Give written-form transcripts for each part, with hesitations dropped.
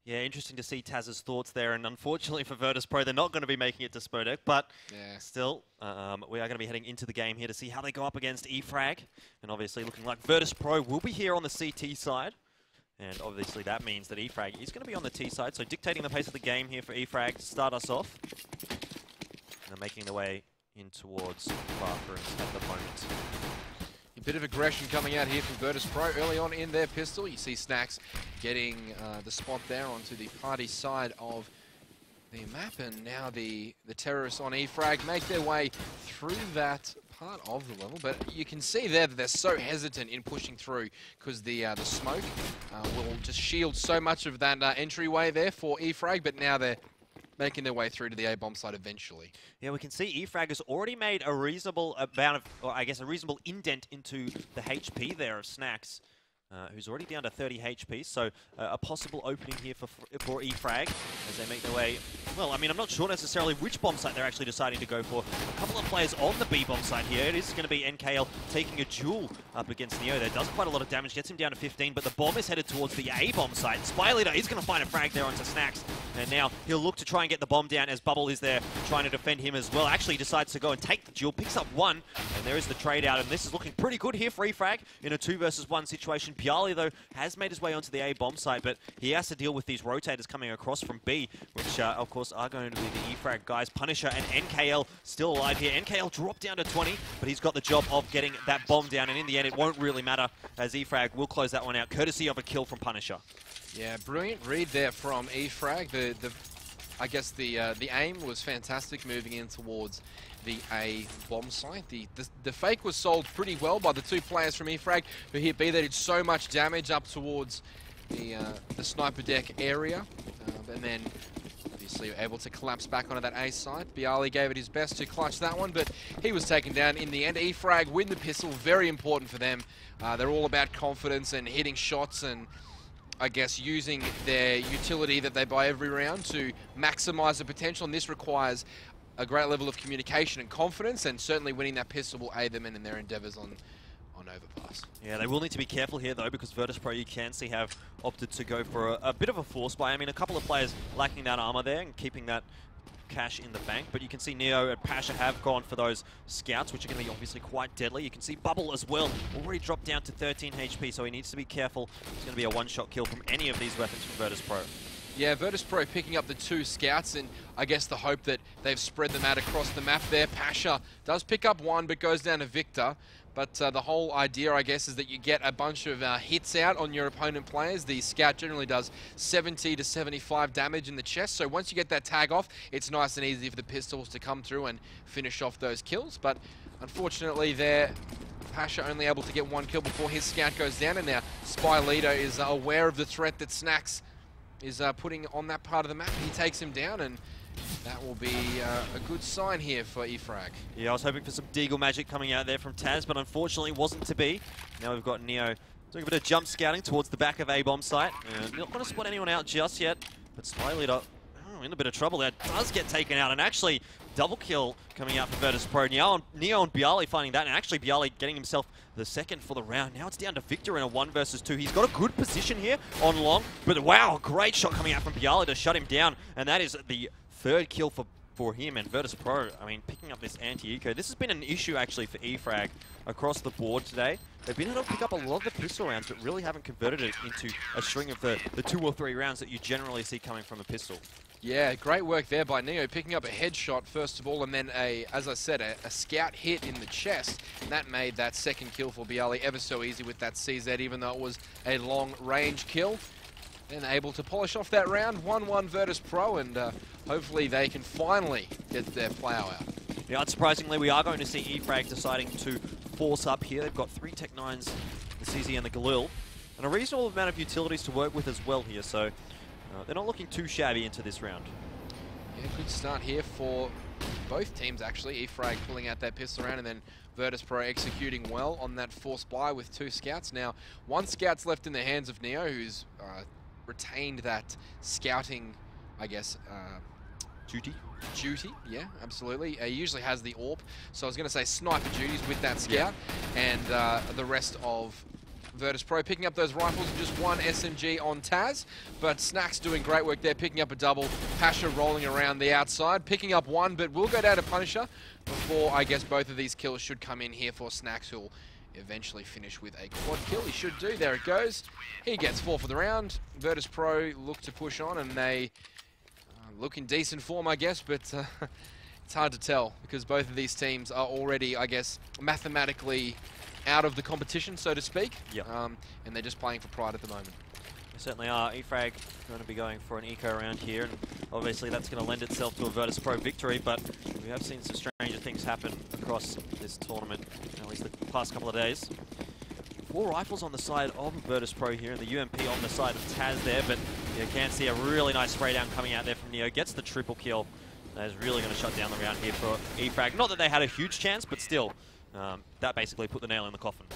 Yeah, interesting to see Taz's thoughts there, and unfortunately for Virtus.Pro, they're not going to be making it to Spodek, but still, we are going to be heading into the game here to see how they go up against E-Frag, and obviously looking like Virtus.Pro will be here on the CT side, and obviously that means that E-Frag is going to be on the T side, so dictating the pace of the game here for E-Frag to start us off, and they're making their way in towards bathrooms at the moment. A bit of aggression coming out here from Virtus.Pro early on in their pistol. You see Snacks getting the spot there onto the party side of the map, and now the terrorists on E-Frag make their way through that part of the level, but you can see there that they're so hesitant in pushing through because the smoke will just shield so much of that entryway there for E-Frag, but now they're making their way through to the A-bomb site eventually. Yeah, we can see E-Frag has already made a reasonable amount of, or I guess a reasonable indent into the HP there of Snacks, who's already down to 30 HP, so a possible opening here for E-Frag as they make their way. Well, I mean, I'm not sure necessarily which bomb site they're actually deciding to go for. A couple of players on the B bomb site here. It is going to be NKL taking a duel up against Neo. That does quite a lot of damage, gets him down to 15, but the bomb is headed towards the A bomb site. Spy Leader is going to find a frag there onto Snacks, and now he'll look to try and get the bomb down as Bubble is there trying to defend him as well. Actually decides to go and take the duel, picks up one, and there is the trade out, and this is looking pretty good here for E-Frag in a 2 versus 1 situation. Bialy, though, has made his way onto the A bomb site, but he has to deal with these rotators coming across from B, which of course are going to be the E-Frag guys. Punisher and NKL still alive here. NKL dropped down to 20, but he's got the job of getting that bomb down, and in the end it won't really matter as E-Frag will close that one out, courtesy of a kill from Punisher. Yeah, brilliant read there from E-Frag. I guess the aim was fantastic moving in towards the A bomb site. The fake was sold pretty well by the two players from E-Frag who hit B. They did so much damage up towards the sniper deck area, and then obviously able to collapse back onto that A site. Bialy gave it his best to clutch that one, but he was taken down in the end. E-Frag win the pistol, very important for them. They're all about confidence and hitting shots, and I guess using their utility that they buy every round to maximize the potential, and this requires a great level of communication and confidence, and certainly winning that pistol will aid them in their endeavors on Overpass. Yeah, they will need to be careful here though, because Virtus.Pro, you can see, have opted to go for a bit of a force buy. I mean, a couple of players lacking that armor there and keeping that cash in the bank, but you can see Neo and Pasha have gone for those scouts, which are going to be obviously quite deadly. You can see Bubble as well, already dropped down to 13 HP, so he needs to be careful. It's going to be a one-shot kill from any of these weapons from Virtus.Pro. Yeah, Virtus.Pro picking up the 2 scouts, and I guess the hope that they've spread them out across the map there. Pasha does pick up one, but goes down to Victor. But the whole idea, I guess, is that you get a bunch of hits out on your opponent players. The scout generally does 70 to 75 damage in the chest, so once you get that tag off, it's nice and easy for the pistols to come through and finish off those kills. But unfortunately there, Pasha only able to get 1 kill before his scout goes down, and now Spy Leader is aware of the threat that Snacks is putting on that part of the map. He takes him down, and that will be a good sign here for E-Frag. Yeah, I was hoping for some Deagle magic coming out there from Taz, but unfortunately wasn't to be. Now we've got Neo doing a bit of jump scouting towards the back of A-bomb site. Not going to spot anyone out just yet, but Spy Leader in a bit of trouble there. Does get taken out, and actually double kill coming out for Virtus.Pro. Neo and Bialy finding that, and actually Bialy getting himself the second for the round. Now it's down to Victor in a 1 versus 2. He's got a good position here on long, but wow, great shot coming out from Bialy to shut him down, and that is the 3rd kill for him. And Virtus.Pro, I mean, picking up this anti-eco. This has been an issue actually for E-Frag across the board today. They've been able to pick up a lot of the pistol rounds, but really haven't converted it into a string of the 2 or 3 rounds that you generally see coming from a pistol. Yeah, great work there by Neo, picking up a headshot first of all, and then as I said, a scout hit in the chest, and that made that 2nd kill for Bialy ever so easy with that CZ, even though it was a long-range kill. Then able to polish off that round, 1-1 Virtus.Pro, and hopefully they can finally get their plow out. Yeah, unsurprisingly, we are going to see E-Frag deciding to force up here. They've got 3 Tech-9s, the CZ and the Galil, and a reasonable amount of utilities to work with as well here, so they're not looking too shabby into this round. Yeah, good start here for both teams actually. E-Frag pulling out that pistol round, and then Virtus.Pro executing well on that force buy with 2 scouts. Now, 1 scout's left in the hands of Neo, who's retained that scouting, I guess, Duty, yeah, absolutely. He usually has the AWP, so I was going to say sniper duties with that scout, and the rest of Virtus.Pro picking up those rifles and just one SMG on Taz, but Snacks doing great work there, picking up a double. Pasha rolling around the outside, picking up one, but will go down to Punisher before, I guess, both of these kills should come in here for Snacks, who'll eventually finish with a quad kill. He should do. There it goes. He gets 4 for the round. Virtus.Pro look to push on, and they look in decent form, I guess, but it's hard to tell because both of these teams are already, I guess, mathematically out of the competition, so to speak. Yep. And they're just playing for pride at the moment. They certainly are. E-Frag going to be going for an eco around here, and obviously that's going to lend itself to a Virtus.Pro victory, but we have seen some stranger things happen across this tournament, at least the past couple of days. 4 rifles on the side of Virtus.Pro here, and the UMP on the side of Taz there, but you can see a really nice spray down coming out there from Neo. Gets the triple kill. That is really going to shut down the round here for E-Frag. Not that they had a huge chance, but still, that basically put the nail in the coffin.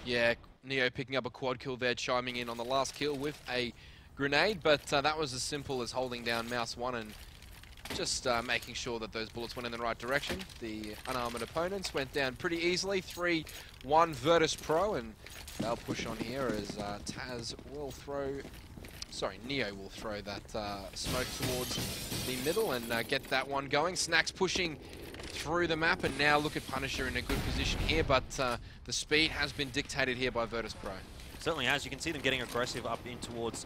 Yeah, Neo picking up a quad kill there, chiming in on the last kill with a grenade, but that was as simple as holding down mouse 1 and just making sure that those bullets went in the right direction. The unarmored opponents went down pretty easily, 3-1 Virtus.Pro, and they'll push on here as Taz will throw... Sorry, Neo will throw that smoke towards the middle and get that one going. Snacks pushing through the map, and now look at Punisher in a good position here, but the speed has been dictated here by Virtus.Pro. Certainly has. You can see them getting aggressive up in towards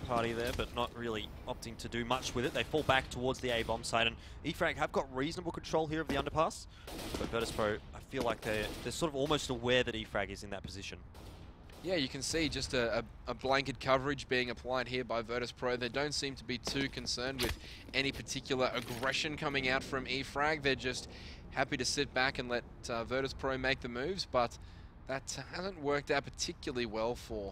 Party there, but not really opting to do much with it. They fall back towards the A bomb site, and E-Frag have got reasonable control here of the underpass, but Virtus.Pro, I feel like they're sort of almost aware that E-Frag is in that position. Yeah, you can see just a blanket coverage being applied here by Virtus.Pro. They don't seem to be too concerned with any particular aggression coming out from E-Frag. They're just happy to sit back and let Virtus.Pro make the moves, but that hasn't worked out particularly well for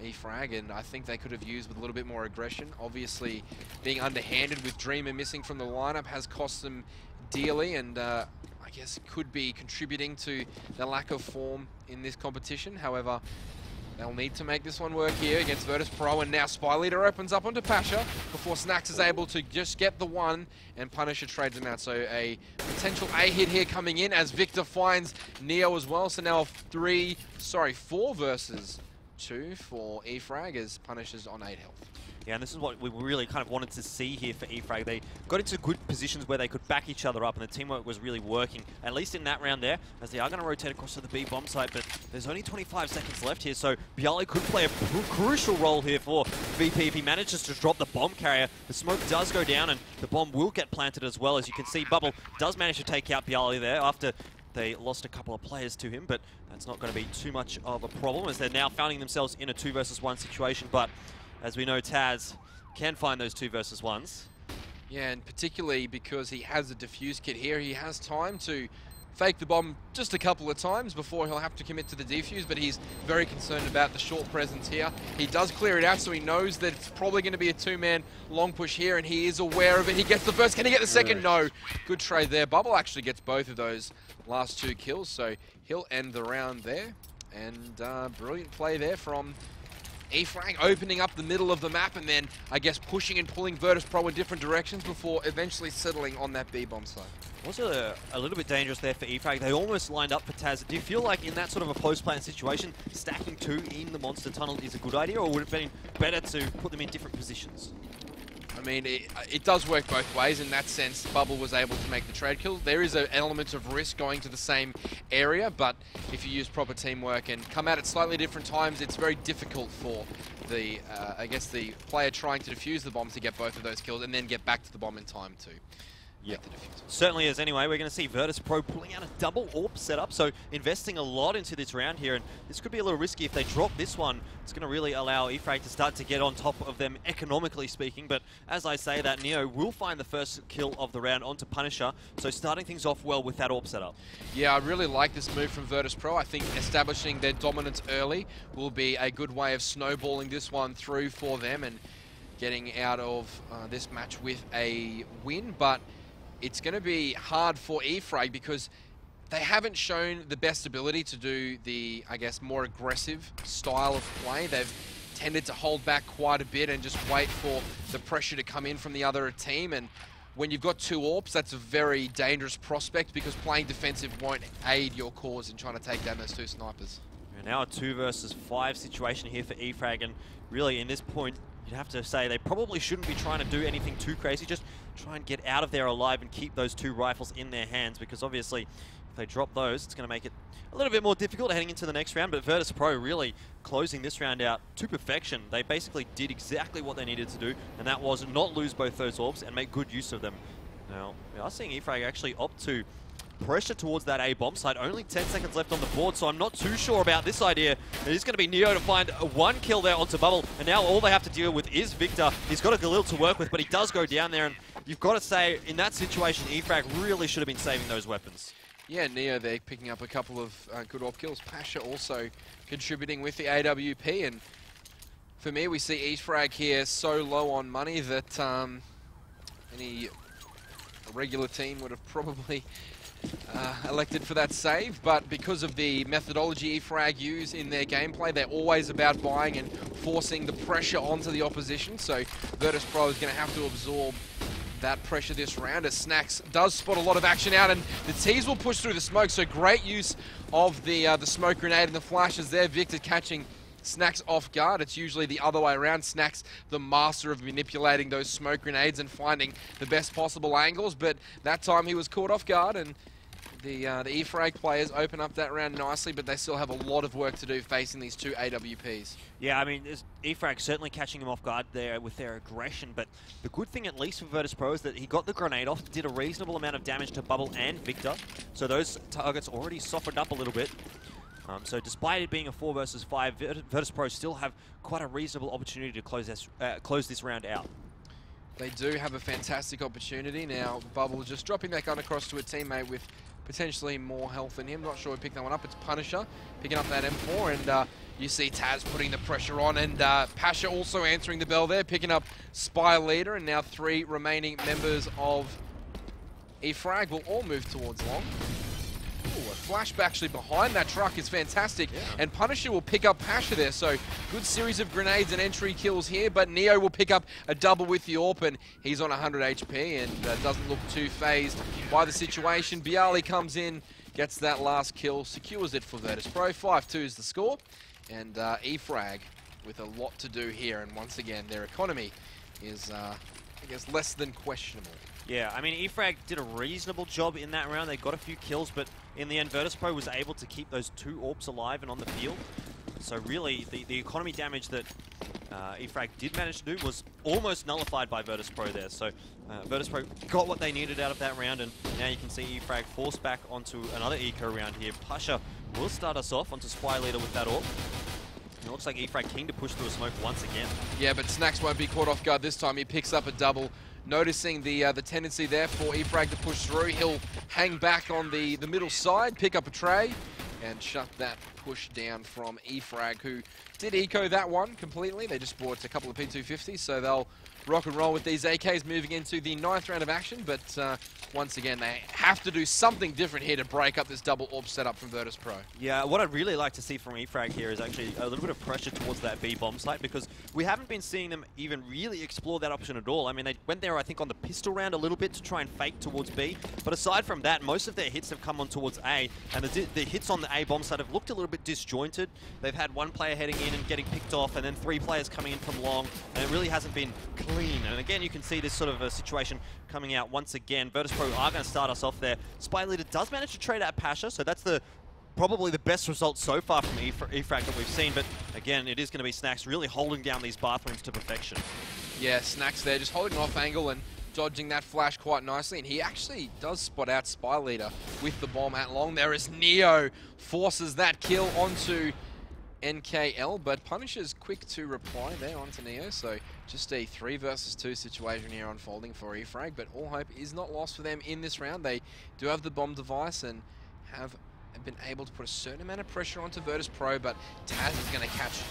E-Frag, and I think they could have used with a little bit more aggression. Obviously, being underhanded with Dreamer missing from the lineup has cost them dearly, and I guess could be contributing to the lack of form in this competition. However, they'll need to make this one work here against Virtus.Pro, and now Spy Leader opens up onto Pasha before Snacks is able to just get the one, and Punisher trades him out. So a potential A hit here coming in as Victor finds Neo as well. So now 4 versus 2 for E-Frag as Punisher's on 8 health. Yeah, and this is what we really kind of wanted to see here for E-Frag. They got into good positions where they could back each other up, and the teamwork was really working, at least in that round there, as they are going to rotate across to the B bomb site, but there's only 25 seconds left here, so Bialy could play a crucial role here for VP if he manages to drop the bomb carrier. The smoke does go down, and the bomb will get planted as well. As you can see, Bubble does manage to take out Bialy there after they lost a couple of players to him, but that's not going to be too much of a problem, as they're now finding themselves in a 2 versus 1 situation, but as we know, Taz can find those 2 versus 1s. Yeah, and particularly because he has a defuse kit here, he has time to fake the bomb just a couple of times before he'll have to commit to the defuse, but he's very concerned about the short presence here. He does clear it out, so he knows that it's probably going to be a 2-man long push here, and he is aware of it. He gets the first. Can he get the second? No. Good trade there. Bubble actually gets both of those last 2 kills, so he'll end the round there. And brilliant play there from E-Frag, opening up the middle of the map, and then, I guess, pushing and pulling Virtus.Pro in different directions before eventually settling on that B-bomb site. Also a little bit dangerous there for E-Frag. They almost lined up for Taz. Do you feel like in that sort of a post-plant situation, stacking 2 in the monster tunnel is a good idea, or would it have been better to put them in different positions? I mean, it does work both ways. In that sense, Bubble was able to make the trade kill. There is an element of risk going to the same area, but if you use proper teamwork and come out at slightly different times, it's very difficult for the, I guess, the player trying to defuse the bomb to get both of those kills and then get back to the bomb in time to make the defuse. Certainly is. Anyway, we're going to see Virtus.Pro pulling out a double AWP setup, so investing a lot into this round here, and this could be a little risky. If they drop this one, it's going to really allow E-Frag to start to get on top of them, economically speaking, but as I say that, Neo will find the first kill of the round onto Punisher, so starting things off well with that AWP setup. Yeah, I really like this move from Virtus.Pro. I think establishing their dominance early will be a good way of snowballing this one through for them and getting out of this match with a win, but it's going to be hard for E-Frag because they haven't shown the best ability to do the, I guess, more aggressive style of play. They've tended to hold back quite a bit and just wait for the pressure to come in from the other team. And when you've got 2 AWPs, that's a very dangerous prospect because playing defensive won't aid your cause in trying to take down those 2 snipers. And now a 2 versus 5 situation here for E-Frag, and really in this point, you'd have to say they probably shouldn't be trying to do anything too crazy. Just try and get out of there alive and keep those 2 rifles in their hands, because obviously if they drop those, it's going to make it a little bit more difficult heading into the next round. But Virtus.Pro really closing this round out to perfection. They basically did exactly what they needed to do, and that was not lose both those orbs and make good use of them. Now, we are seeing E-Frag actually opt to pressure towards that A bomb site. Only 10 seconds left on the board, so I'm not too sure about this idea. It is going to be Neo to find a 1 kill there onto Bubble, and now all they have to deal with is Victor. He's got a Galil to work with, but he does go down there, and you've got to say, in that situation, E-Frag really should have been saving those weapons. Yeah, Neo there picking up a couple of good AWP kills. Pasha also contributing with the AWP, and for me, we see E-Frag here so low on money that any regular team would have probably elected for that save, but because of the methodology E-Frag use in their gameplay, they're always about buying and forcing the pressure onto the opposition, so Virtus.Pro is going to have to absorb that pressure this round, as Snacks does spot a lot of action out, and the T's will push through the smoke, so great use of the smoke grenade and the flashes there. Victor catching Snacks off guard. It's usually the other way around. Snacks, the master of manipulating those smoke grenades and finding the best possible angles, but that time he was caught off guard, and the E-Frag players open up that round nicely, but they still have a lot of work to do facing these 2 AWPs. Yeah, I mean, E-Frag certainly catching him off guard there with their aggression, but the good thing, at least for Virtus.Pro, is that he got the grenade off, did a reasonable amount of damage to Bubble and Victor, so those targets already softened up a little bit. So despite it being a 4 versus 5, Virtus.Pro still have quite a reasonable opportunity to close this round out. They do have a fantastic opportunity. Now, Bubble just dropping that gun across to a teammate with potentially more health than him. Not sure who picked that one up. It's Punisher picking up that M4, and you see Taz putting the pressure on, and Pasha also answering the bell there, picking up Spy Leader, and now 3 remaining members of E-Frag will all move towards long. Ooh, a flashback actually behind that truck is fantastic, and Punisher will pick up Pasha there, so good series of grenades and entry kills here, but Neo will pick up a double with the AWP, and he's on 100 HP and doesn't look too phased by the situation. Bialy comes in, gets that last kill, secures it for Virtus.Pro. 5-2 is the score, and E-Frag with a lot to do here, and once again, their economy is, I guess, less than questionable. Yeah, I mean, E-Frag did a reasonable job in that round. They got a few kills, but in the end, Virtus.Pro was able to keep those 2 AWPs alive and on the field. So really, the economy damage that E-Frag did manage to do was almost nullified by Virtus.Pro there. So Virtus.Pro got what they needed out of that round, and now you can see E-Frag forced back onto another eco round here. Pasha will start us off onto Spy Leader with that AWP. It looks like E-Frag keen to push through a smoke once again. Yeah, but Snacks won't be caught off guard this time. He picks up a double. Noticing the tendency there for E-Frag to push through, he'll hang back on the middle side, pick up a tray, and shut that push down from E-Frag, who did eco that one completely. They just bought a couple of P250s, so they'll rock and roll with these AKs moving into the 9th round of action, but once again, they have to do something different here to break up this double AWP setup from Virtus.Pro. Yeah, what I'd really like to see from E-Frag here is actually a little bit of pressure towards that B bomb site, because we haven't been seeing them even really explore that option at all. I mean, they went there, I think, on the pistol round a little bit to try and fake towards B, but aside from that, most of their hits have come on towards A, and the hits on the A bomb site have looked a little bit disjointed. They've had 1 player heading in and getting picked off, and then 3 players coming in from long, and it really hasn't been clean. And again, you can see this sort of a situation coming out once again. Virtus.Pro are going to start us off there. Spy Leader does manage to trade out Pasha, so that's probably the best result so far from E-Frag that we've seen, but again, it is going to be Snacks really holding down these bathrooms to perfection. Yeah, Snacks there, just holding off angle and dodging that flash quite nicely, and he actually does spot out Spy Leader with the bomb at long there as Neo forces that kill onto NKL, but Punisher's quick to reply there onto Neo, so just a 3 versus 2 situation here unfolding for E-Frag, but all hope is not lost for them in this round. They do have the bomb device and have been able to put a certain amount of pressure onto Virtus.Pro, but Taz is going to catch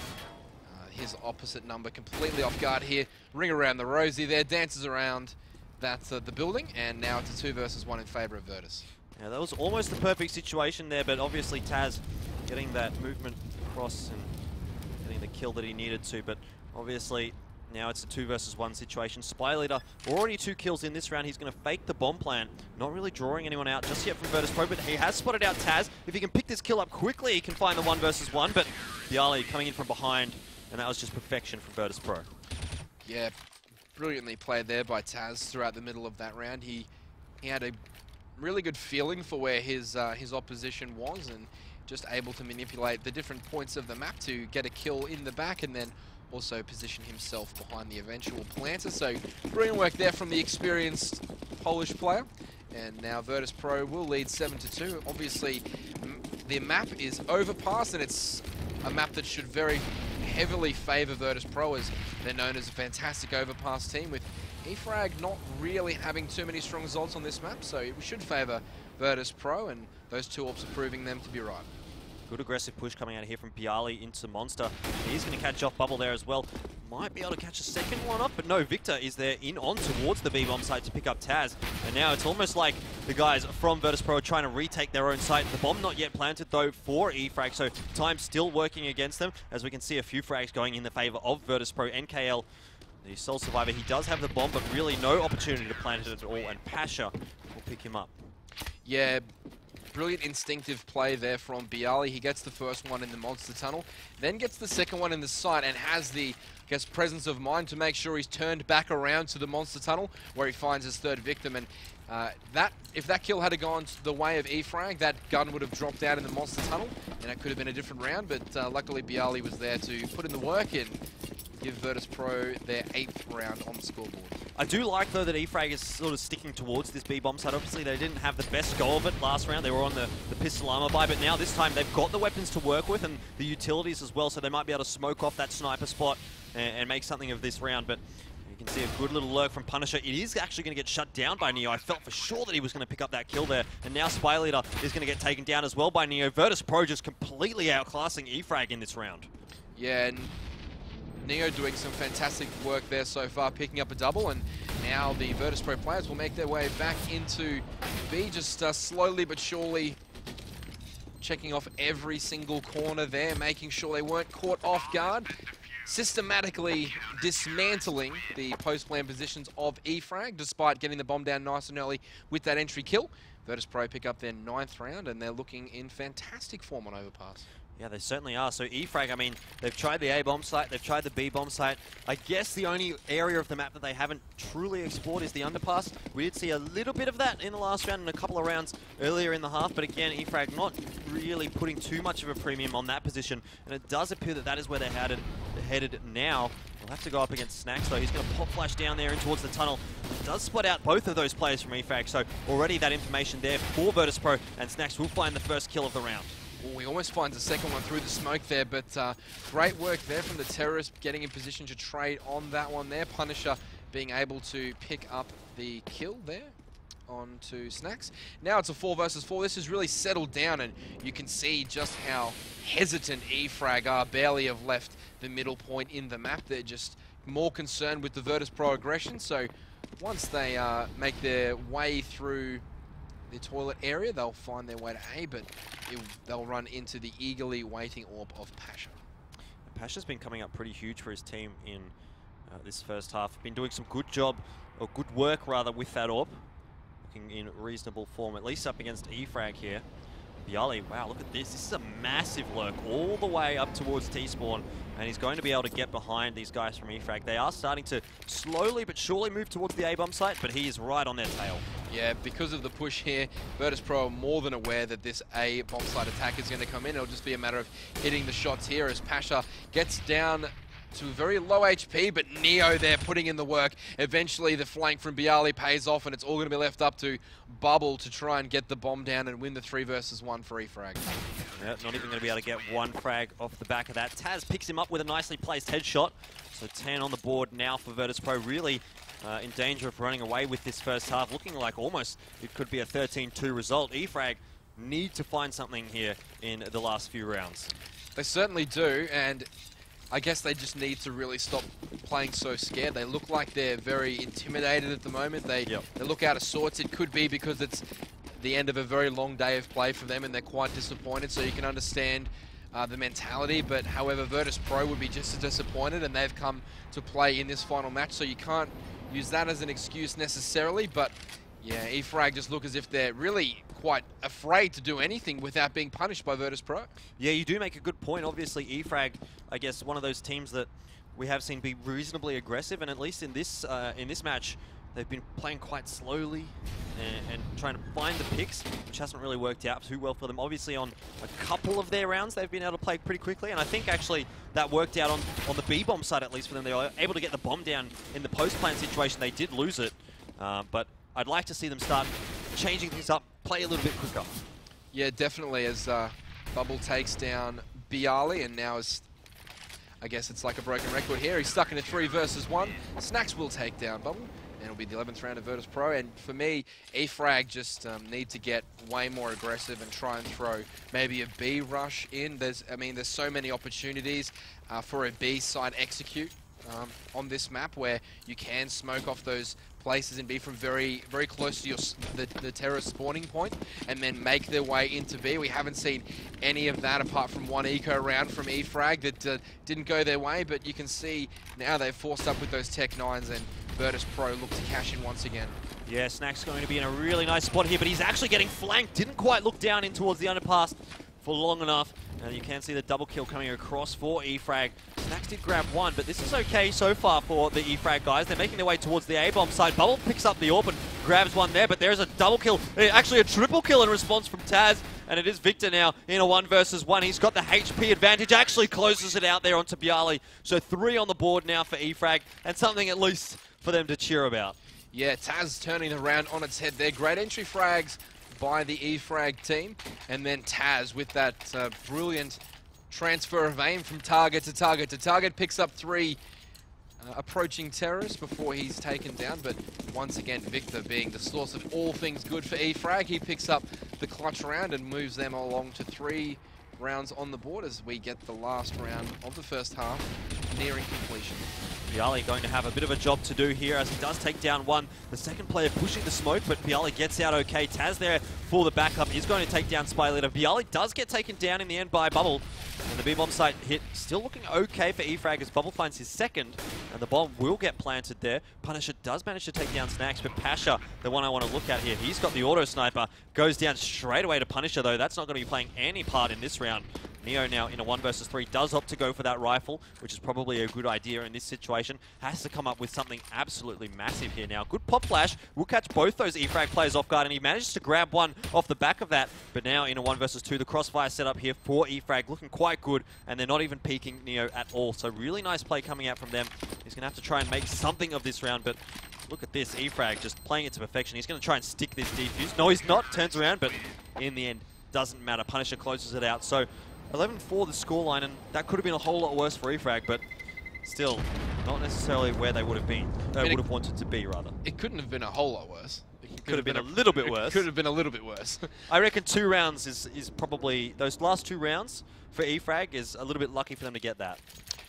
his opposite number completely off guard here. Ring around the rosy there, dances around the building, and now it's a 2 versus 1 in favor of Virtus. Yeah, that was almost the perfect situation there, but obviously Taz getting that movement across and getting the kill that he needed to, but obviously Now it's a 2 versus 1 situation. Spy Leader already 2 kills in this round. He's going to fake the bomb plant. Not really drawing anyone out just yet from Virtus.Pro, but he has spotted out Taz. If he can pick this kill up quickly, he can find the 1 versus 1, but Bialy coming in from behind, and that was just perfection from Virtus.Pro. Yeah, brilliantly played there by Taz throughout the middle of that round. He had a really good feeling for where his opposition was, and just able to manipulate the different points of the map to get a kill in the back, and then also position himself behind the eventual planter. So brilliant work there from the experienced Polish player. And now Virtus.Pro will lead 7-2. Obviously, the map is Overpass, and it's a map that should very heavily favour Virtus.Pro, as they're known as a fantastic Overpass team, with E-Frag not really having too many strong results on this map. So it should favour Virtus.Pro, and those 2 AWPs are proving them to be right. Good aggressive push coming out of here from Bialy into Monster. He's going to catch off Bubble there as well. Might be able to catch a second one up, but no, Victor is there on towards the B-bomb site to pick up Taz. And now it's almost like the guys from Virtus.Pro are trying to retake their own site. The bomb not yet planted, though, for E-Frag, so time still working against them, as we can see a few frags going in the favor of Virtus.Pro. NKL, the sole survivor, he does have the bomb, but really no opportunity to plant it at all, and Pasha will pick him up. Yeah, brilliant instinctive play there from Bialy. He gets the first one in the monster tunnel, then gets the second one in the site, and has the, I guess, presence of mind to make sure he's turned back around to the monster tunnel, where he finds his 3rd victim. And if that kill had gone the way of E-Frag, that gun would have dropped out in the monster tunnel, and it could have been a different round. But luckily Bialy was there to put in the work and give Virtus.Pro their 8th round on the scoreboard. I do like, though, that E-Frag is sort of sticking towards this B-bomb side. Obviously, they didn't have the best go of it last round. They were on the pistol armor buy, but now this time they've got the weapons to work with and the utilities as well, so they might be able to smoke off that sniper spot and make something of this round. But you can see a good little lurk from Punisher. It is actually going to get shut down by Neo. I felt for sure that he was going to pick up that kill there. And now Spy Leader is going to get taken down as well by Neo. Virtus.Pro just completely outclassing E-Frag in this round. Yeah, and Neo doing some fantastic work there so far, picking up a double, and now the Virtus.Pro players will make their way back into B, just slowly but surely checking off every single corner there, making sure they weren't caught off guard, systematically dismantling the post-plan positions of E-Frag, despite getting the bomb down nice and early with that entry kill. Virtus.Pro pick up their 9th round, and they're looking in fantastic form on Overpass. Yeah, they certainly are. So E-Frag, I mean, they've tried the A-bomb site, they've tried the B-bomb site. I guess the only area of the map that they haven't truly explored is the underpass. We did see a little bit of that in the last round and a couple of rounds earlier in the half, but again, E-Frag not really putting too much of a premium on that position, and it does appear that that is where they're headed now. We'll have to go up against Snacks, though. He's going to pop flash down there in towards the tunnel. It does spot out both of those players from E-Frag, so already that information there for Virtus.Pro, and Snacks will find the first kill of the round. Ooh, he almost finds a second one through the smoke there, but great work there from the terrorists, getting in position to trade on that one there. Punisher being able to pick up the kill there onto Snacks. Now it's a 4 versus 4. This has really settled down, and you can see just how hesitant E-Frag are. Barely have left the middle point in the map. They're just more concerned with the Virtus.Pro aggression. So once they make their way through the toilet area, they'll find their way to A, but they'll run into the eagerly waiting AWP of Pasha. Pasha's been coming up pretty huge for his team in this first half. Been doing some good work rather with that AWP. Looking in reasonable form, at least up against E-Frag here. Bialy, wow, look at this. This is a massive lurk all the way up towards T-spawn, and he's going to be able to get behind these guys from E-Frag. They are starting to slowly but surely move towards the A-bomb site, but he is right on their tail. Yeah, because of the push here, Virtus.Pro are more than aware that this A-bomb site attack is going to come in. It'll just be a matter of hitting the shots here as Pasha gets down to very low HP, but Neo there putting in the work. Eventually the flank from Bialy pays off, and it's all going to be left up to Bubble to try and get the bomb down and win the 3 versus 1 for E-Frag. Yeah, not even going to be able to get one frag off the back of that. Taz picks him up with a nicely placed headshot. So 10 on the board now for Virtus.Pro, really in danger of running away with this first half. Looking like almost it could be a 13-2 result. E-Frag need to find something here in the last few rounds. They certainly do, and I guess they just need to really stop playing so scared. They look like they're very intimidated at the moment. They look out of sorts. It could be because it's the end of a very long day of play for them and they're quite disappointed, so you can understand the mentality, but however, Virtus.Pro would be just as disappointed, and they've come to play in this final match, so you can't use that as an excuse necessarily, but yeah, E-Frag just look as if they're really quite afraid to do anything without being punished by Virtus.Pro. Yeah, you do make a good point. Obviously, E-Frag, I guess, one of those teams that we have seen be reasonably aggressive, and at least in this match, they've been playing quite slowly and trying to find the picks, which hasn't really worked out too well for them. Obviously, on a couple of their rounds, they've been able to play pretty quickly, and I think actually that worked out on the B-bomb side, at least for them. They were able to get the bomb down in the post-plant situation. They did lose it, but I'd like to see them start changing things up, play a little bit quicker. Yeah, definitely, as Bubble takes down Bialy, and now is, I guess it's like a broken record here. He's stuck in a 3 versus 1. Snacks will take down Bubble, and it'll be the 11th round of Virtus.Pro. And for me, E-Frag just need to get way more aggressive and try and throw maybe a B rush in. There's so many opportunities for a B side execute on this map where you can smoke off those places and be from very, very close to the terrorist spawning point and then make their way into B. We haven't seen any of that apart from one eco round from E-Frag that didn't go their way, but you can see now they've forced up with those Tech 9s, and Virtus.Pro look to cash in once again. Yeah, Snack's going to be in a really nice spot here, but he's actually getting flanked. Didn't quite look down in towards the underpass for long enough. And you can see the double kill coming across for E-Frag. Snacks did grab one, but this is okay so far for the E-Frag guys. They're making their way towards the A-bomb side. Bubble picks up the AWP and grabs one there, but there's a double kill, actually a triple kill in response from Taz. And it is Victor now in a 1 versus 1. He's got the HP advantage, actually closes it out there onto Bialy. So 3 on the board now for E-Frag, and something at least for them to cheer about. Yeah, Taz turning the round on its head there. Great entry frags by the E-Frag team, and then Taz with that brilliant transfer of aim from target to target to target, picks up 3 approaching terrorists before he's taken down. But once again, Victor being the source of all things good for E-Frag, he picks up the clutch round and moves them along to 3 rounds on the board as we get the last round of the first half nearing completion. Bialy going to have a bit of a job to do here as he does take down one. The second player pushing the smoke, but Bialy gets out okay. Taz there for the backup is going to take down Spy Leader. Bialy does get taken down in the end by Bubble. And the B-bomb site hit still looking okay for E-Frag as Bubble finds his second. And the bomb will get planted there. Punisher does manage to take down Snacks, but Pasha, the one I want to look at here, he's got the auto sniper. Goes down straight away to Punisher though. That's not going to be playing any part in this round. Neo now in a 1 versus 3 does opt to go for that rifle, which is probably a good idea in this situation. Has to come up with something absolutely massive here now. Good pop flash. Will catch both those E-Frag players off guard, and he manages to grab one off the back of that. But now in a 1 versus 2, the crossfire setup here for E-Frag looking quite good, and they're not even peeking Neo at all. So really nice play coming out from them. He's going to have to try and make something of this round, but look at this. E-Frag just playing it to perfection. He's going to try and stick this defuse. No, he's not. Turns around, but in the end, doesn't matter. Punisher closes it out. So 11-4 the scoreline, and that could have been a whole lot worse for E-Frag, but still not necessarily where they would have been, would have wanted to be, rather. It couldn't have been a whole lot worse. It could have been a little bit worse. It could have been a little bit worse. I reckon 2 rounds is probably, those last 2 rounds for E-Frag is a little bit lucky for them to get that.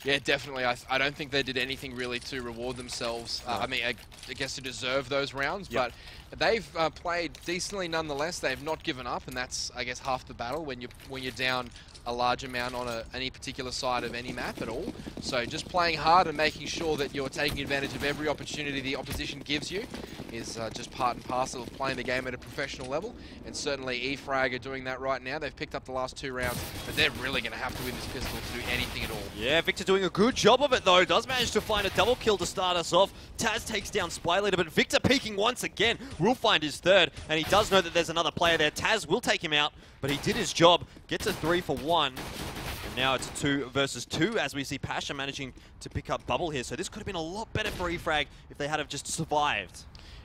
Yeah, definitely. I don't think they did anything really to reward themselves. I mean, I guess to deserve those rounds, but they've played decently nonetheless. They've not given up, and that's, I guess, half the battle when you're down a large amount on any particular side of any map at all. So just playing hard and making sure that you're taking advantage of every opportunity the opposition gives you is just part and parcel of playing the game at a professional level. And certainly E-Frag are doing that right now. They've picked up the last 2 rounds, but they're really going to have to win this pistol to do anything at all. Yeah, Victor doing a good job of it though. Does manage to find a double kill to start us off. Taz takes down Spy Leader, but Victor peeking once again. Will find his 3rd, and he does know that there's another player there. Taz will take him out, but he did his job. Gets a 3 for 1. And now it's a 2 versus 2 as we see Pasha managing to pick up Bubble here. So this could have been a lot better for E-Frag if they had have just survived.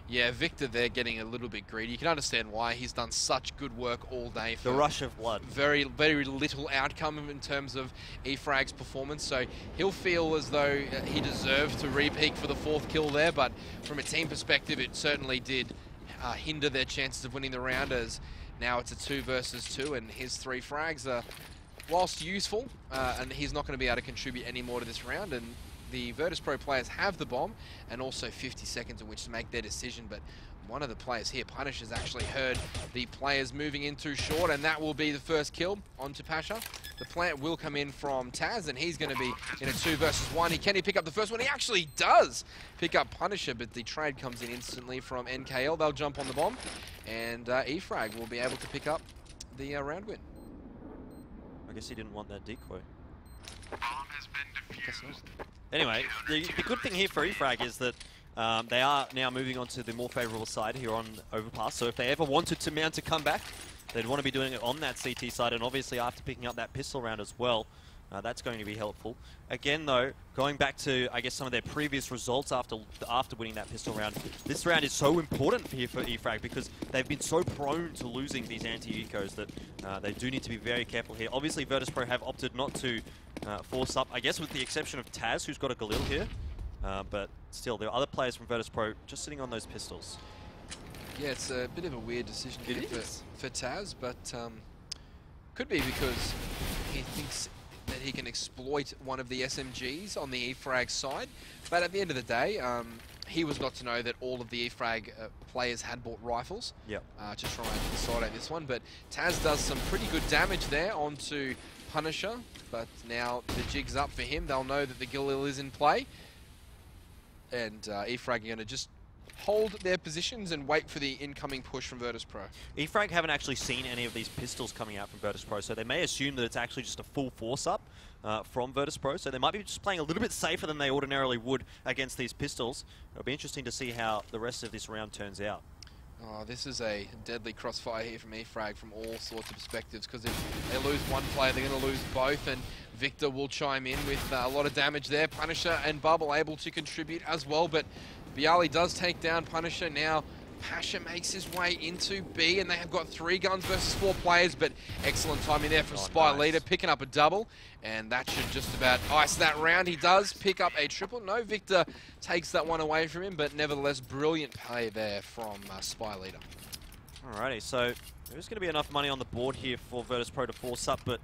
Yeah, Victor there getting a little bit greedy. You can understand why. He's done such good work all day. For the rush of blood. Very, very little outcome in terms of E-Frag's performance. So he'll feel as though he deserved to re-peak for the 4th kill there. But from a team perspective, it certainly did hinder their chances of winning the round, as now it's a 2 versus 2, and his 3 frags are, whilst useful, and he's not going to be able to contribute any more to this round. And the Virtus.Pro players have the bomb and also 50 seconds in which to make their decision, but one of the players here, Punish, has actually heard the players moving in too short, and that will be the first kill onto Pasha. The plant will come in from Taz, and he's going to be in a 2 versus 1. Can he pick up the first one? He actually does pick up Punisher, but the trade comes in instantly from NKL. They'll jump on the bomb, and E-Frag will be able to pick up the round win. I guess he didn't want that decoy. Anyway, the good thing here for E-Frag is that they are now moving on to the more favourable side here on Overpass. So if they ever wanted to mount a comeback, they'd want to be doing it on that CT side, and obviously after picking up that pistol round as well, that's going to be helpful. Again though, going back to I guess some of their previous results after winning that pistol round, this round is so important here for E-Frag because they've been so prone to losing these anti-ecos that they do need to be very careful here. Obviously Virtus.Pro have opted not to force up, I guess with the exception of Taz, who's got a Galil here, but still there are other players from Virtus.Pro just sitting on those pistols. Yeah, it's a bit of a weird decision here for Taz, but could be because he thinks that he can exploit one of the SMGs on the E-Frag side. But at the end of the day, he was not to know that all of the E-Frag players had bought rifles to try and consolidate this one. But Taz does some pretty good damage there onto Punisher, but now the jig's up for him. They'll know that the Galil is in play, and E-Frag are going to just hold their positions and wait for the incoming push from Virtus.Pro. E-Frag haven't actually seen any of these pistols coming out from Virtus.Pro, so they may assume that it's actually just a full force up from Virtus.Pro, so they might be just playing a little bit safer than they ordinarily would against these pistols. It'll be interesting to see how the rest of this round turns out. Oh, this is a deadly crossfire here from E-Frag from all sorts of perspectives, because if they lose one player, they're going to lose both, and Victor will chime in with a lot of damage there. Punisher and Bubble able to contribute as well, but Bialy does take down Punisher. Now Pasha makes his way into B, and they have got 3 guns versus 4 players, but excellent timing there from Spy Leader, picking up a double, and that should just about ice that round. He does pick up a triple. No, Victor takes that one away from him, but nevertheless, brilliant play there from Spy Leader. Alrighty, so there's going to be enough money on the board here for Virtus.Pro to force up, but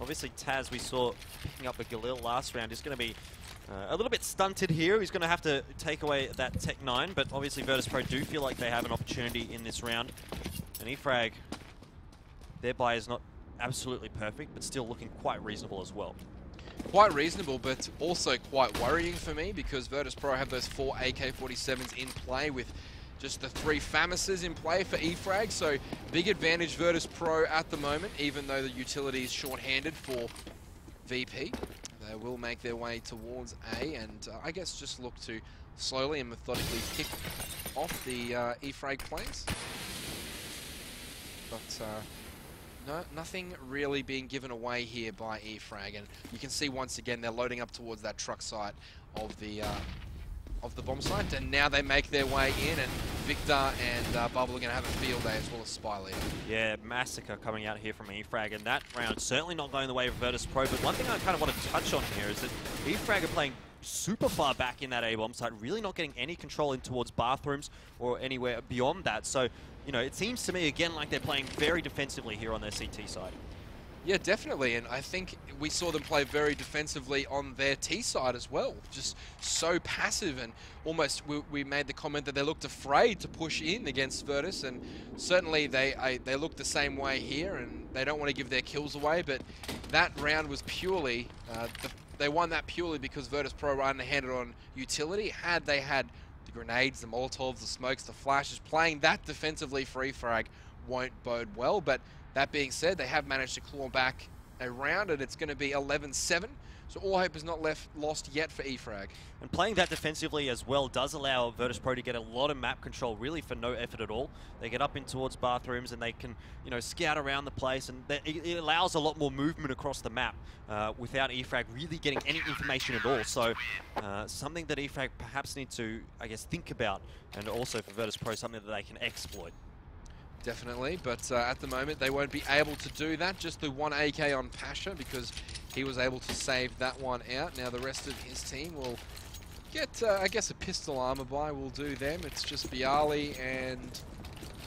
obviously Taz, we saw picking up a Galil last round, is going to be a little bit stunted here. He's going to have to take away that Tech 9, but obviously Virtus.Pro do feel like they have an opportunity in this round. And E-Frag, their buy is not absolutely perfect, but still looking quite reasonable as well. Quite reasonable, but also quite worrying for me, because Virtus.Pro have those 4 AK-47s in play with just the 3 FAMASs in play for E-Frag, so big advantage Virtus.Pro at the moment, even though the utility is short-handed for VP. They will make their way towards A, and I guess just look to slowly and methodically pick off the E-Frag plays. But no, nothing really being given away here by E-Frag, and you can see once again they're loading up towards that truck site of the bomb site, and now they make their way in, and Victor and Bubble are going to have a field day as well as Spy Leader. Yeah, massacre coming out here from E-Frag, and that round certainly not going the way of Virtus.Pro, but one thing I kind of want to touch on here is that E-Frag are playing super far back in that A-bomb site, really not getting any control in towards bathrooms or anywhere beyond that. So, you know, it seems to me again like they're playing very defensively here on their CT side. Yeah, definitely, and I think we saw them play very defensively on their T side as well. Just so passive, and almost we made the comment that they looked afraid to push in against Virtus, and certainly they look the same way here, and they don't want to give their kills away. But that round was purely they won that purely because Virtus.Pro were underhanded on utility. Had they had the grenades, the Molotovs, the smokes, the flashes, playing that defensively for E-Frag won't bode well. But that being said, they have managed to claw back a round, and it's going to be 11-7. So all hope is not lost yet for E-Frag. And playing that defensively as well does allow Virtus.Pro to get a lot of map control, really for no effort at all. They get up in towards bathrooms, and they can, you know, scout around the place, and it allows a lot more movement across the map without E-Frag really getting any information at all. So something that E-Frag perhaps need to, I guess, think about, and also for Virtus.Pro something that they can exploit. Definitely, but at the moment they won't be able to do that. Just the 1 AK on Pasha, because he was able to save that one out. Now the rest of his team will get, I guess, a pistol armor buy will do them. It's just Bialy and...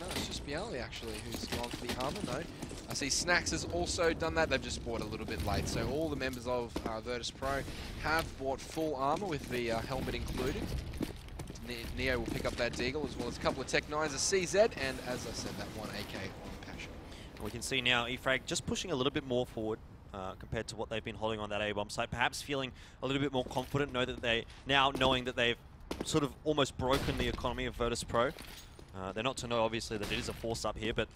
No, it's just Bialy actually who's gone for the armor. No, I see Snacks has also done that. They've just bought a little bit late. So all the members of Virtus.Pro have bought full armor with the helmet included. Neo will pick up that Deagle, as well as a couple of Tech 9s, a CZ, and as I said, that one AK on Passion. We can see now E-Frag just pushing a little bit more forward compared to what they've been holding on that A-bomb site. Perhaps feeling a little bit more confident, knowing that they've sort of almost broken the economy of Virtus.Pro. They're not to know, obviously, that it is a force up here, but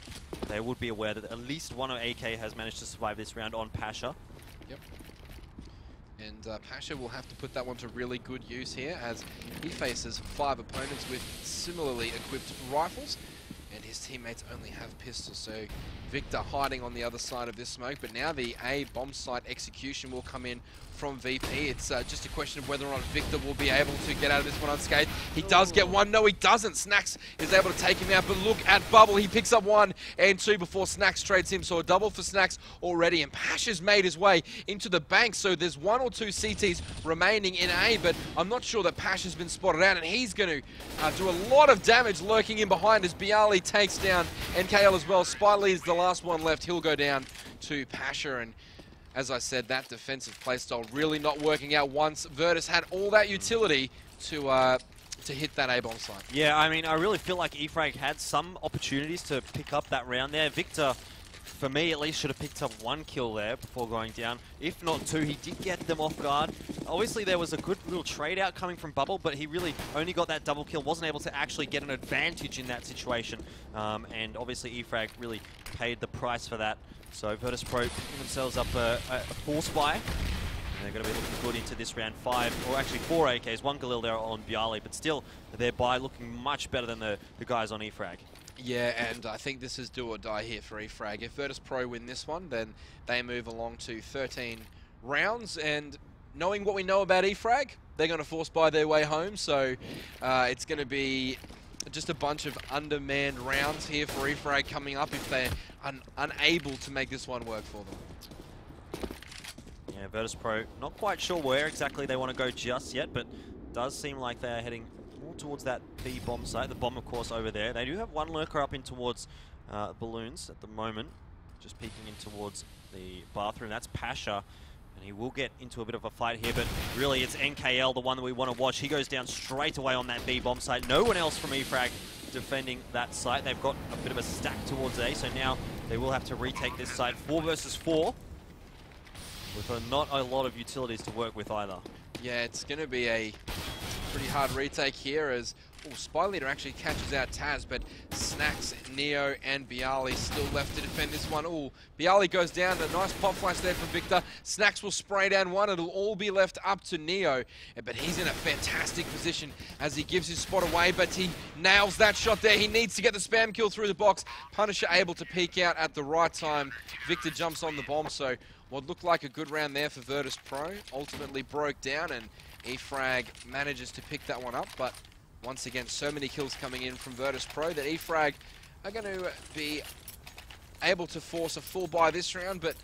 they would be aware that at least one of AK has managed to survive this round on Pasha. Yep. And Pasha will have to put that one to really good use here, as he faces 5 opponents with similarly equipped rifles, and his teammates only have pistols. So Victor hiding on the other side of this smoke, but now the A bomb site execution will come in from VP. It's just a question of whether or not Victor will be able to get out of this one unscathed. He does get one. No, he doesn't. Snacks is able to take him out, but look at Bubble. He picks up 1 and 2 before Snacks trades him, so a double for Snacks already, and Pasha's made his way into the bank, so there's 1 or 2 CTs remaining in A, but I'm not sure that Pasha's been spotted out, and he's going to do a lot of damage lurking in behind as Bialy takes down NKL as well. Spiley is the last one left. He'll go down to Pasha, and as I said, that defensive playstyle really not working out once Virtus had all that utility to hit that A-bomb site. Yeah, I mean, I really feel like E-Frag had some opportunities to pick up that round there. Victor, for me at least, should have picked up 1 kill there before going down. If not 2, he did get them off guard. Obviously, there was a good little trade out coming from Bubble, but he really only got that double kill, wasn't able to actually get an advantage in that situation. And obviously, E-Frag really paid the price for that. So Virtus.Pro picking themselves up a force buy. And they're going to be looking good into this round 5, or actually 4 AKs, 1 Galil there on Bialy, but still their buy looking much better than the guys on E-Frag. Yeah, and I think this is do or die here for E-Frag. If Virtus.Pro win this one, then they move along to 13 rounds, and knowing what we know about E-Frag, they're going to force buy their way home, so it's going to be just a bunch of undermanned rounds here for E-Frag coming up if they're unable to make this one work for them. Yeah, Virtus.Pro, not quite sure where exactly they want to go just yet, but does seem like they're heading more towards that B bomb site. The bomb, of course, over there. They do have 1 lurker up in towards balloons at the moment, just peeking in towards the bathroom. That's Pasha, and he will get into a bit of a fight here, but really it's NKL, the one that we want to watch. He goes down straight away on that B bomb site. No one else from E-Frag defending that site. They've got a bit of a stack towards A, so now they will have to retake this site 4 versus 4 with not a lot of utilities to work with either. Yeah, it's going to be a pretty hard retake here as Spy Leader actually catches out Taz, but Snacks, Neo, and Bialy still left to defend this one. Bialy goes down, a nice pop flash there from Victor. Snacks will spray down 1, it'll all be left up to Neo, but he's in a fantastic position as he gives his spot away, but he nails that shot there. He needs to get the spam kill through the box. Punisher able to peek out at the right time. Victor jumps on the bomb, so what looked like a good round there for Virtus.Pro ultimately broke down, and E-Frag manages to pick that one up, but once again, so many kills coming in from Virtus.Pro that E-Frag are going to be able to force a full buy this round, but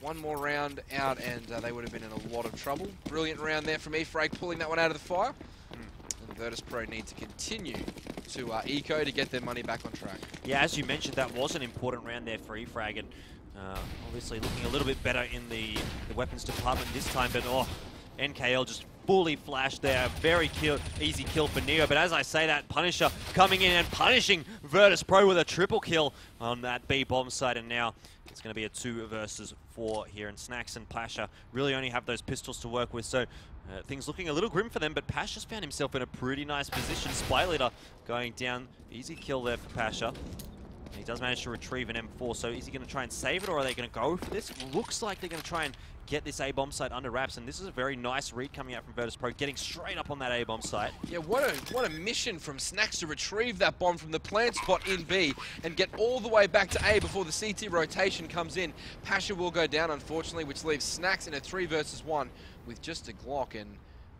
1 more round out and they would have been in a lot of trouble. Brilliant round there from E-Frag, pulling that one out of the fire. And Virtus.Pro need to continue to eco to get their money back on track. Yeah, as you mentioned, that was an important round there for E-Frag, and obviously looking a little bit better in the weapons department this time, but NKL just fully flashed there. Very easy kill for Neo. But as I say that, Punisher coming in and punishing Virtus.Pro with a triple kill on that B bomb site. And now it's going to be a 2 versus 4 here. And Snacks and Pasha really only have those pistols to work with. So things looking a little grim for them. But Pasha's found himself in a pretty nice position. Spy Leader going down. Easy kill there for Pasha. He does manage to retrieve an M4. So is he going to try and save it, or are they going to go for this? Looks like they're going to try and get this A-bomb site under wraps, and this is a very nice read coming out from Virtus.Pro, getting straight up on that A-bomb site. Yeah, what a mission from Snacks to retrieve that bomb from the plant spot in B and get all the way back to A before the CT rotation comes in. Pasha will go down, unfortunately, which leaves Snacks in a 3 versus 1 with just a Glock, and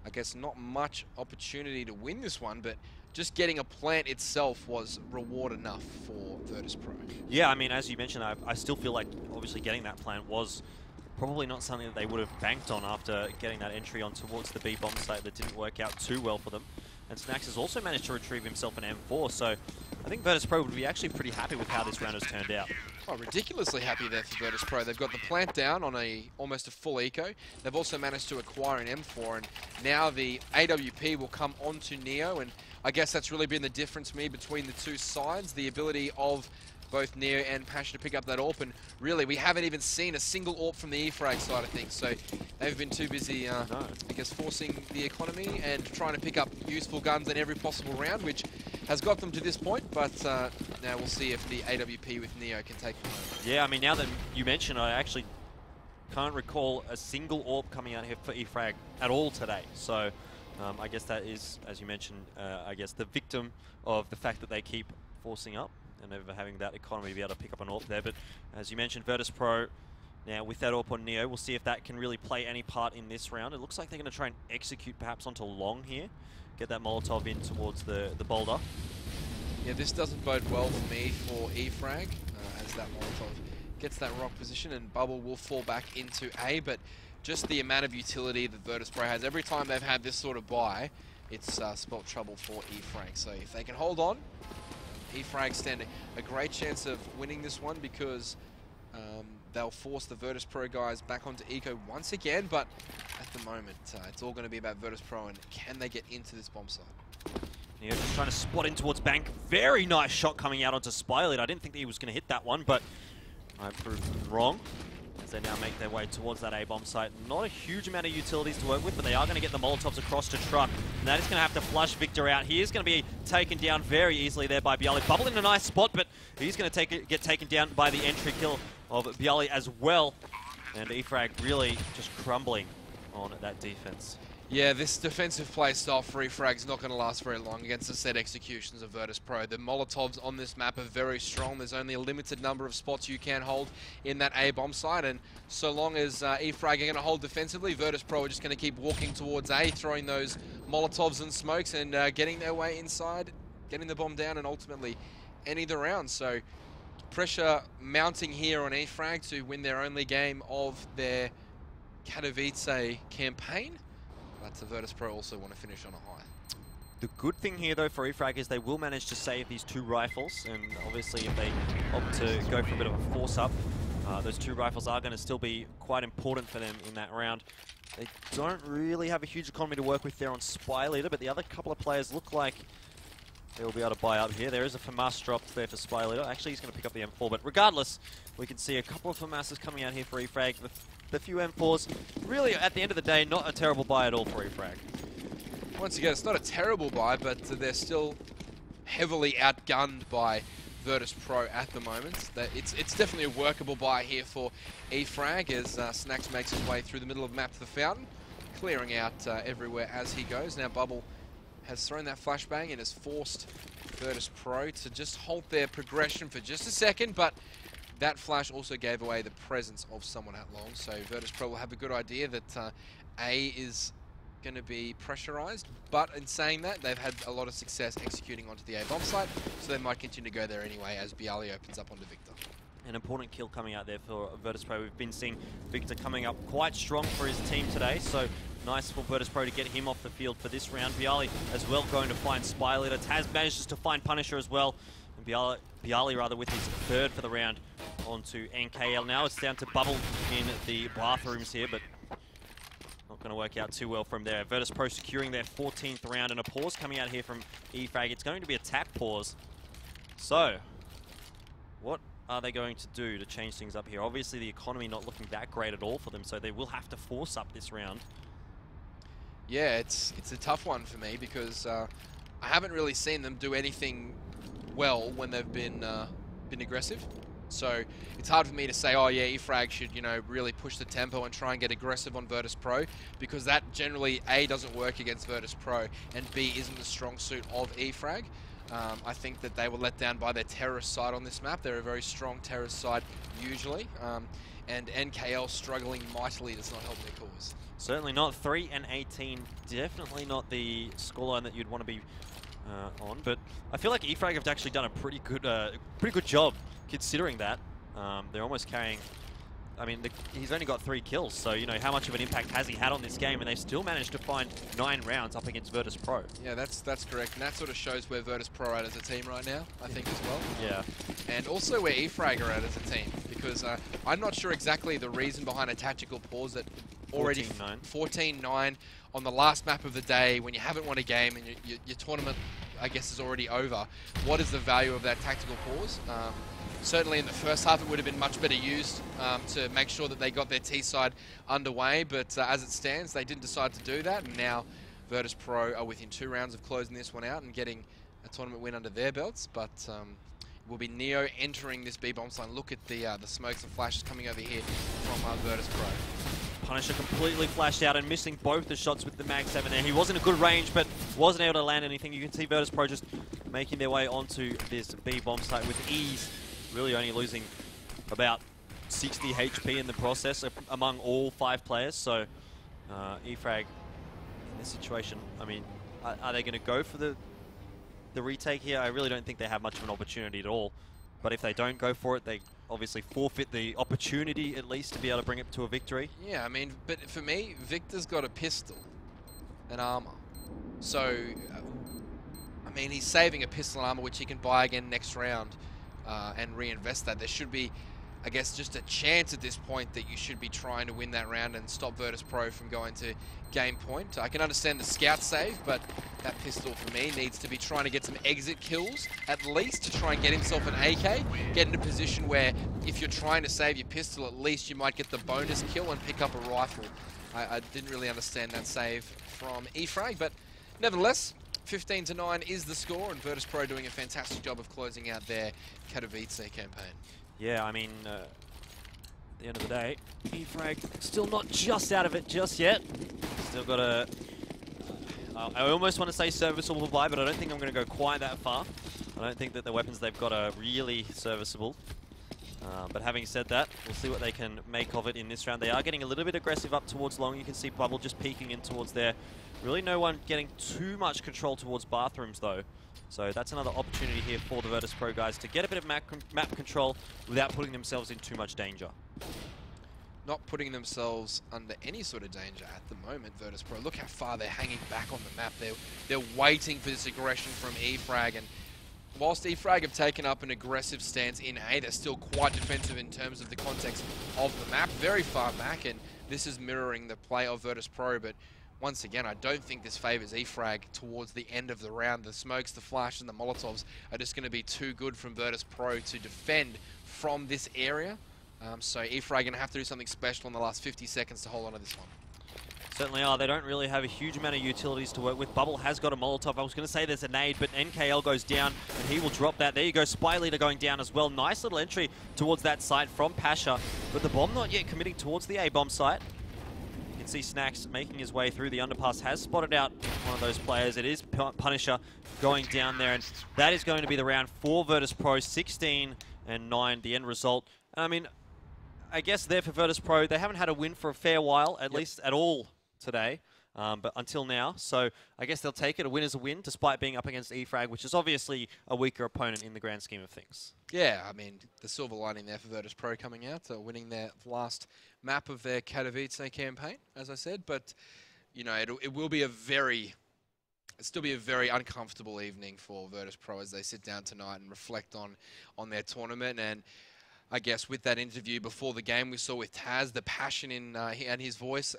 I guess not much opportunity to win this one, but just getting a plant itself was reward enough for Virtus.Pro. Yeah, I mean, as you mentioned, I still feel like obviously getting that plant was probably not something that they would have banked on after getting that entry on towards the B bomb site that didn't work out too well for them. and Snacks has also managed to retrieve himself an M4, so I think Virtus.Pro would be actually pretty happy with how this round has turned out. Oh, ridiculously happy there for Virtus.Pro. They've got the plant down on almost a full eco. They've also managed to acquire an M4, and now the AWP will come onto Neo, and I guess that's really been the difference for me between the two sides, the ability of both Neo and Pasha to pick up that AWP, and really we haven't even seen a single AWP from the E-Frag side of things, so they've been too busy, I guess, forcing the economy and trying to pick up useful guns in every possible round, which has got them to this point, but now we'll see if the AWP with Neo can take them home. Yeah, I mean, now that you mention, I actually can't recall a single AWP coming out here for E-Frag at all today, so I guess that is, as you mentioned, I guess the victim of the fact that they keep forcing up and never having that economy to be able to pick up an AWP there. But as you mentioned, Virtus.Pro now with that AWP on Neo, we'll see if that can really play any part in this round. It looks like they're going to try and execute perhaps onto long here, get that Molotov in towards the boulder. Yeah, this doesn't bode well for me for E-Frag, as that Molotov gets that rock position and Bubble will fall back into A, but just the amount of utility that Virtus.Pro has, every time they've had this sort of buy, it's spelt trouble for E-Frag. So if they can hold on, E-Frag stand a great chance of winning this one because they'll force the Virtus.Pro guys back onto Eco once again, but at the moment, it's all going to be about Virtus.Pro and can they get into this bomb site. Yeah, just trying to spot in towards Bank. Very nice shot coming out onto Spylead. I didn't think that he was going to hit that one, but I proved wrong as they now make their way towards that A-bomb site. Not a huge amount of utilities to work with, but they are going to get the Molotovs across to Truck. And that is going to have to flush Victor out. He is going to be taken down very easily there by Bialy. Bubble in a nice spot, but he's going to get taken down by the entry kill of Bialy as well. And E-Frag really just crumbling on that defense. Yeah, this defensive play style for E-Frag is not going to last very long against the set executions of Virtus.Pro. The Molotovs on this map are very strong. There's only a limited number of spots you can hold in that A-bomb site, and so long as E-Frag are going to hold defensively, Virtus.Pro are just going to keep walking towards A, throwing those Molotovs and smokes and getting their way inside, getting the bomb down, and ultimately ending the round. So pressure mounting here on E-Frag to win their only game of their Katowice campaign. But Virtus.Pro also want to finish on a high. The good thing here, though, for E-Frag is they will manage to save these two rifles, and obviously if they opt to go for a bit of a force-up, those two rifles are going to still be quite important for them in that round. They don't really have a huge economy to work with there on Spy Leader, but the other couple of players look like they'll be able to buy up here. There is a FAMAS dropped there for Spy Leader. Actually, he's going to pick up the M4, but regardless, we can see a couple of FAMASs coming out here for E-Frag. The few M4s, really, at the end of the day, not a terrible buy at all for E-Frag. Once again, it's not a terrible buy, but they're still heavily outgunned by Virtus.Pro at the moment. It's definitely a workable buy here for E-Frag as Snacks makes his way through the middle of the map to the fountain, clearing out everywhere as he goes. Now Bubble has thrown that flashbang and has forced Virtus.Pro to just halt their progression for just a second, but that flash also gave away the presence of someone at long, so Virtus.Pro will have a good idea that A is going to be pressurized, but in saying that, they've had a lot of success executing onto the A-bomb site, so they might continue to go there anyway as Bialy opens up onto Victor. An important kill coming out there for Virtus.Pro. We've been seeing Victor coming up quite strong for his team today, so nice for Virtus.Pro to get him off the field for this round. Bialy as well going to find Spy Leader. Taz manages to find Punisher as well. And Bialy rather with his third for the round onto NKL. Now it's down to Bubble in the bathrooms here, but not going to work out too well from there. Virtus.Pro securing their 14th round, and a pause coming out here from E-Frag. It's going to be a tap pause. So, what are they going to do to change things up here? Obviously the economy not looking that great at all for them, so they will have to force up this round. Yeah, it's a tough one for me because I haven't really seen them do anything well when they've been aggressive. So it's hard for me to say, oh yeah, E-Frag should, really push the tempo and try and get aggressive on Virtus.Pro, because that generally, A, doesn't work against Virtus.Pro, and B, isn't the strong suit of E-Frag. I think that they were let down by their terrorist side on this map. They're a very strong terrorist side usually, and NKL struggling mightily does not help their cause. Certainly not. 3-18, definitely not the scoreline that you'd want to be on, but I feel like E-Frag have actually done a pretty good job considering that. They're almost carrying I mean, he's only got 3 kills, so, you know, how much of an impact has he had on this game? And they've still managed to find 9 rounds up against Virtus.Pro. Yeah, that's correct. And that sort of shows where Virtus.Pro are at as a team right now, I think, as well. Yeah. And also where E-Frag are at as a team, because I'm not sure exactly the reason behind a tactical pause at already 14-9 on the last map of the day when you haven't won a game and your tournament, I guess, is already over. What is the value of that tactical pause? Certainly in the first half it would have been much better used to make sure that they got their T-side underway, but as it stands they didn't decide to do that, and now Virtus.Pro are within 2 rounds of closing this one out and getting a tournament win under their belts. But it will be Neo entering this B-bomb site. Look at the smokes and flashes coming over here from Virtus.Pro. Punisher completely flashed out and missing both the shots with the Mag 7 there. He was in a good range, but wasn't able to land anything. You can see Virtus.Pro just making their way onto this B-bomb site with ease, really only losing about 60 HP in the process among all 5 players. So E-Frag in this situation, I mean, are they going to go for the retake here? I really don't think they have much of an opportunity at all. But if they don't go for it, they obviously forfeit the opportunity at least to be able to bring it to a victory. Yeah, I mean, but for me, Victor's got a pistol and armor. So, I mean, he's saving a pistol and armor which he can buy again next round and reinvest that. There should be, I guess, just a chance at this point that you should be trying to win that round and stop Virtus.Pro from going to game point. I can understand the scout save, but that pistol for me needs to be trying to get some exit kills, at least to try and get himself an AK, get in a position where if you're trying to save your pistol, at least you might get the bonus kill and pick up a rifle. I didn't really understand that save from E-Frag, but nevertheless, 15-9 is the score, and Virtus.Pro doing a fantastic job of closing out their Katowice campaign. Yeah, I mean, at the end of the day, E-Frag still not just out of it just yet. Still got a, I almost want to say serviceable buy, but I don't think I'm going to go quite that far. I don't think that the weapons they've got are really serviceable. But having said that, we'll see what they can make of it in this round. They are getting a little bit aggressive up towards long. You can see Bubble just peeking in towards there. Really no one getting too much control towards bathrooms though. So that's another opportunity here for the Virtus.Pro guys to get a bit of map control without putting themselves in too much danger. Not putting themselves under any sort of danger at the moment, Virtus.Pro. Look how far they're hanging back on the map. They're waiting for this aggression from E-Frag, and whilst E-Frag have taken up an aggressive stance in A, they're still quite defensive in terms of the context of the map, very far back, and this is mirroring the play of Virtus.Pro, but once again, I don't think this favours E-Frag towards the end of the round. The smokes, the flashes, and the Molotovs are just going to be too good from Virtus.Pro to defend from this area. So E-Frag going to have to do something special in the last 50 seconds to hold on to this one. Certainly are. They don't really have a huge amount of utilities to work with. Bubble has got a Molotov. I was going to say there's a nade, but NKL goes down, and he will drop that. There you go. Spy Leader going down as well. Nice little entry towards that site from Pasha, but the bomb not yet committing towards the A-bomb site. You can see Snacks making his way through the underpass, has spotted out one of those players. It is Punisher going down there, and that is going to be the round for Virtus.Pro. 16-9, the end result. I mean, I guess there for Virtus.Pro, they haven't had a win for a fair while, at least at all today, but until now. So I guess they'll take it. A win is a win, despite being up against E-Frag, which is obviously a weaker opponent in the grand scheme of things. Yeah, I mean, the silver lining there for Virtus.Pro coming out, winning their last map of their Katowice campaign, as I said. But, you know, it will be a very... It'll still be a very uncomfortable evening for Virtus.Pro as they sit down tonight and reflect on their tournament. And I guess with that interview before the game we saw with Taz, the passion in and his voice,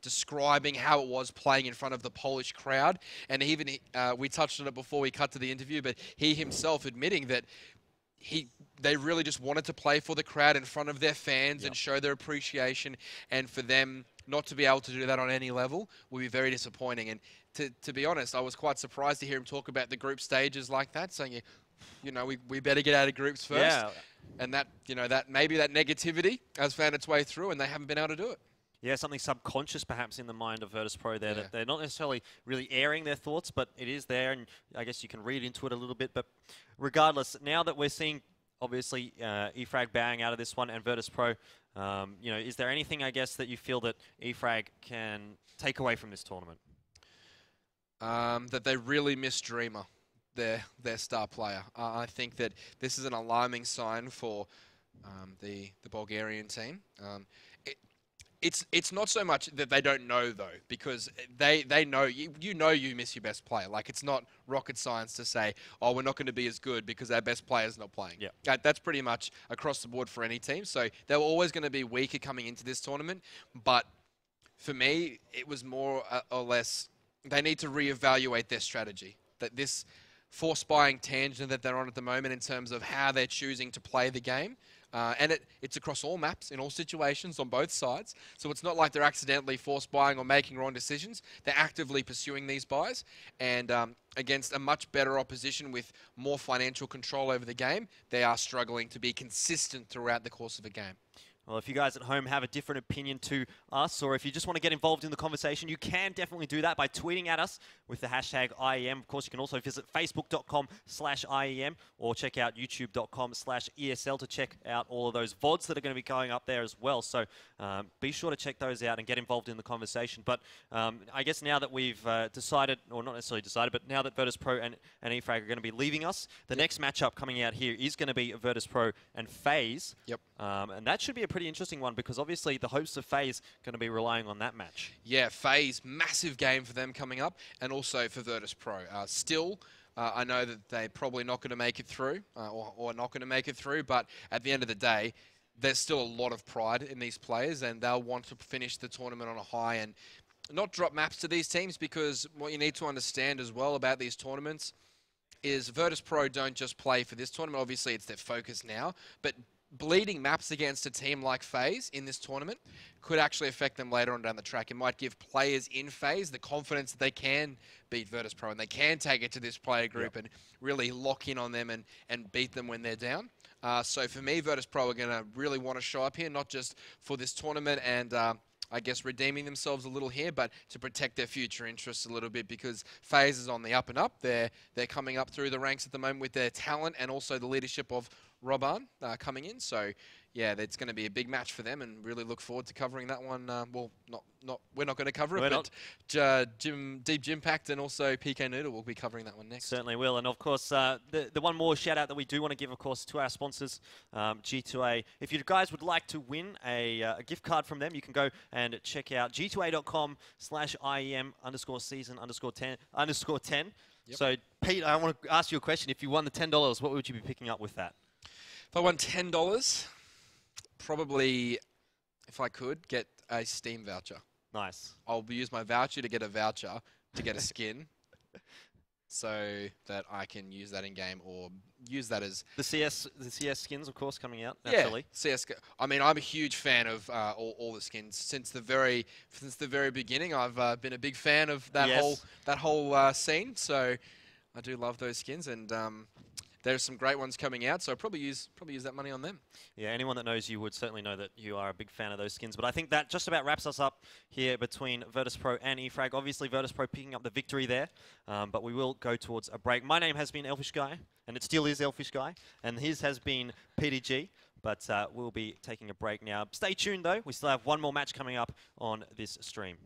describing how it was playing in front of the Polish crowd. And even we touched on it before we cut to the interview, but he himself admitting that they really just wanted to play for the crowd in front of their fans and show their appreciation. And for them not to be able to do that on any level would be very disappointing. And to be honest, I was quite surprised to hear him talk about the group stages like that, saying, you know, we better get out of groups first. Yeah. And that, you know, that maybe that negativity has found its way through and they haven't been able to do it. Yeah, something subconscious perhaps in the mind of Virtus.Pro there, that they're not necessarily really airing their thoughts, but it is there, and I guess you can read into it a little bit. But regardless, now that we're seeing, obviously, E-Frag bowing out of this one and Virtus.Pro, you know, is there anything, I guess, that you feel that E-Frag can take away from this tournament? That they really miss Dreamer, their star player. I think that this is an alarming sign for the Bulgarian team. It's not so much that they don't know though, because they know you miss your best player. Like, it's not rocket science to say, oh, we're not going to be as good because our best player's not playing. Yeah. That's pretty much across the board for any team. So they were always going to be weaker coming into this tournament. But for me, it was more or less they need to reevaluate their strategy. That this force buying tangent that they're on at the moment in terms of how they're choosing to play the game. And it's across all maps, in all situations, on both sides. So it's not like they're accidentally force buying or making wrong decisions. They're actively pursuing these buys. And against a much better opposition with more financial control over the game, they are struggling to be consistent throughout the course of a game. Well, if you guys at home have a different opinion to us, or if you just want to get involved in the conversation, you can definitely do that by tweeting at us with the hashtag IEM. Of course, you can also visit facebook.com/IEM or check out youtube.com/ESL to check out all of those VODs that are going to be going up there as well. So be sure to check those out and get involved in the conversation. But I guess now that we've decided, or not necessarily decided, but now that Virtus.Pro and E-Frag are going to be leaving us, the next matchup coming out here is going to be Virtus.Pro and FaZe. Yep. And that should be a pretty interesting one, because obviously the hopes of FaZe going to be relying on that match. Yeah, FaZe, massive game for them coming up, and also for Virtus.Pro. I know that they're probably not going to make it through, or not going to make it through, but at the end of the day, there's still a lot of pride in these players, and they'll want to finish the tournament on a high and not drop maps to these teams, because what you need to understand as well about these tournaments is Virtus.Pro don't just play for this tournament. Obviously, it's their focus now, but bleeding maps against a team like FaZe in this tournament could actually affect them later on down the track. It might give players in FaZe the confidence that they can beat Virtus.Pro and they can take it to this player group and really lock in on them and beat them when they're down. So for me, Virtus.Pro are going to really want to show up here, not just for this tournament and I guess redeeming themselves a little here, but to protect their future interests a little bit, because FaZe is on the up and up. They're coming up through the ranks at the moment with their talent and also the leadership of Robban coming in. So yeah, it's going to be a big match for them, and really look forward to covering that one. Well, we're not going to cover it, but Deep Jimpact and also PK Noodle will be covering that one next. Certainly will. And of course, the one more shout out that we do want to give, of course, to our sponsors, G2A. If you guys would like to win a gift card from them, you can go and check out g2a.com/IEM_season_10. Yep. So, Pete, I want to ask you a question. If you won the $10, what would you be picking up with that? If I won $10, probably, if I could, get a Steam voucher. Nice. I'll use my voucher to get a voucher to get a skin, so that I can use that in game or use that as the CS skins, of course, coming out naturally. Yeah, CS. I mean, I'm a huge fan of all the skins since the very beginning. I've been a big fan of that whole scene. So I do love those skins, and there's some great ones coming out, so I'll probably use that money on them. Yeah, anyone that knows you would certainly know that you are a big fan of those skins. But I think that just about wraps us up here between Virtus.Pro and E-Frag. Obviously, Virtus.Pro picking up the victory there, but we will go towards a break. My name has been Elfish Guy, and it still is Elfish Guy, and his has been PDG. But we'll be taking a break now. Stay tuned, though. We still have one more match coming up on this stream.